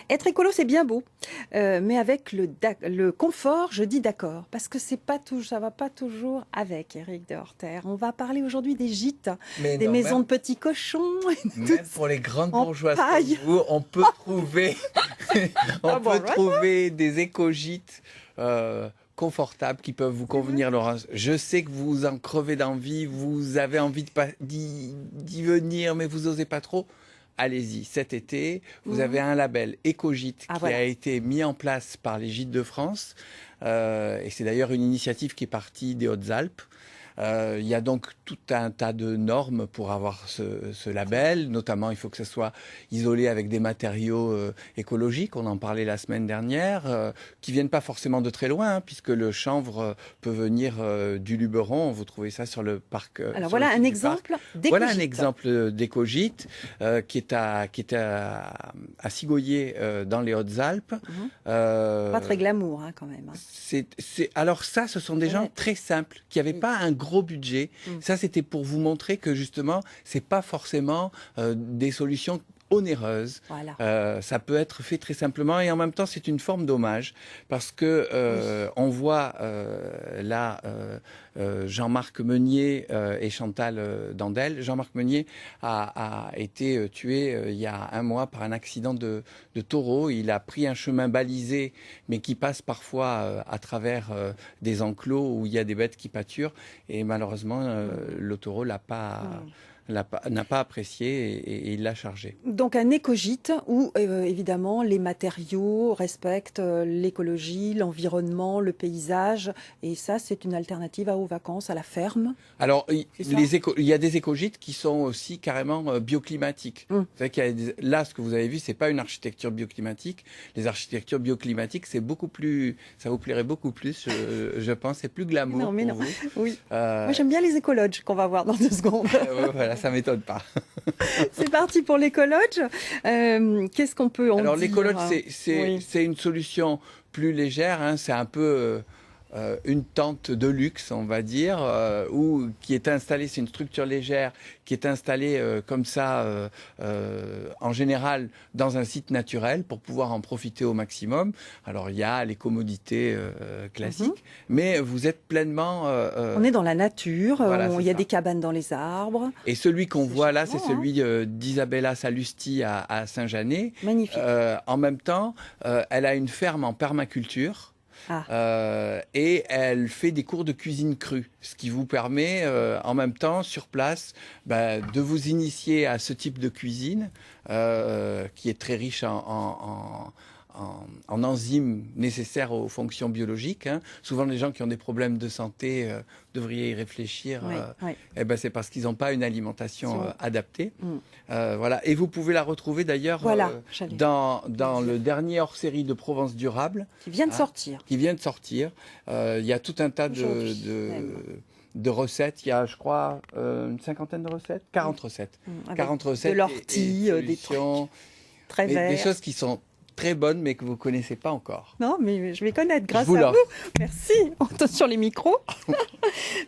Être écolo, c'est bien beau, mais avec le confort, je dis d'accord, parce que c'est pas tout, ça va pas toujours avec, Éric de Horter. On va parler aujourd'hui des gîtes, Mais des non, maisons même, de petits cochons, et de tout même ça, pour les grandes en bourgeoises comme paille. vous, on peut trouver, on Ah bon, peut voilà. trouver des éco-gîtes confortables qui peuvent vous C'est vrai. convenir, Laurence. Je sais que vous en crevez d'envie, vous avez envie d'y venir, mais vous osez pas trop. Allez-y, cet été, vous avez Mhm. un label éco-gîte Ah qui a voilà. été mis en place par les Gîtes de France. Et c'est d'ailleurs une initiative qui est partie des Hautes-Alpes. Il y a donc tout un tas de normes pour avoir ce label. Notamment, il faut que ce soit isolé avec des matériaux écologiques. On en parlait la semaine dernière, qui viennent pas forcément de très loin, hein, puisque le chanvre peut venir du Luberon. Vous trouvez ça sur le parc, Alors sur le voilà un site du parc. exemple Voilà un d'éco-gîte. exemple d'éco-gîte qui est à Sigoyer dans les Hautes-Alpes. Mhm. Pas Euh, très glamour, hein, quand même, hein. alors ça, ce sont des C'est gens vrai. très simples, qui n'avaient Oui. pas un gros budget. Mm. Ça, c'était pour vous montrer que justement, c'est pas forcément des solutions onéreuses. Voilà. Ça peut être fait très simplement et en même temps, c'est une forme d'hommage parce que Oui. on voit là Jean-Marc Meunier et Chantal Dandel. Jean-Marc Meunier a été tué il y a un mois par un accident de taureau. Il a pris un chemin balisé, mais qui passe parfois à travers des enclos où il y a des bêtes qui pâturent. Et malheureusement, le taureau Mm. n'a pas apprécié et il l'a chargé. Donc un éco-gîte où évidemment les matériaux respectent l'écologie, l'environnement, le paysage, et ça c'est une alternative aux vacances à la ferme, Alors, c'est ça? il y a des écogîtes qui sont aussi carrément bioclimatiques. Hum. Vous savez qu'il y a là, ce que vous avez vu, c'est pas une architecture bioclimatique. Les architectures bioclimatiques, c'est beaucoup plus, ça vous plairait beaucoup plus, je pense, c'est plus glamour Mais pour non, vous. oui. Euh, Moi j'aime bien les écologes qu'on va voir dans 2 secondes. voilà, ça m'étonne pas. C'est parti pour l'écologe. Qu'est-ce qu'on peut en Alors, dire? l'écologe, Oui. c'est une solution plus légère, hein. C'est un peu une tente de luxe, on va dire, qui est installée, c'est une structure légère qui est installée comme ça, en général, dans un site naturel pour pouvoir en profiter au maximum. Alors, il y a les commodités Mhm. classiques, mais vous êtes pleinement... On est dans la nature, voilà, c'est il y a ça. des cabanes dans les arbres. Et celui qu'on C'est voit là, c'est charmant, hein. celui d'Isabella Salusti à Saint-Janet. Magnifique. En même temps, elle a une ferme en permaculture. Ah, Et elle fait des cours de cuisine crue, ce qui vous permet en même temps sur place de vous initier à ce type de cuisine qui est très riche en enzymes nécessaires aux fonctions biologiques, hein. Souvent, les gens qui ont des problèmes de santé devraient y réfléchir. oui, oui. Eh ben, c'est parce qu'ils n'ont pas une alimentation adaptée. Mm. Voilà. Et vous pouvez la retrouver d'ailleurs Voilà, j'allais dans dire. le dernier hors-série de Provence Durable, Qui vient de hein, sortir qui vient de sortir. Il y a tout un tas aujourd'hui même. de recettes. Il y a, je crois, une cinquantaine de recettes, 40 recettes. Avec 40 de recettes l'ortie, et des trucs solutions, très mais des verts. choses qui sont très bonnes, mais que vous ne connaissez pas encore. Non, mais je vais connaître Je grâce vous à vous. l'offre. Merci. On tourne sur les micros.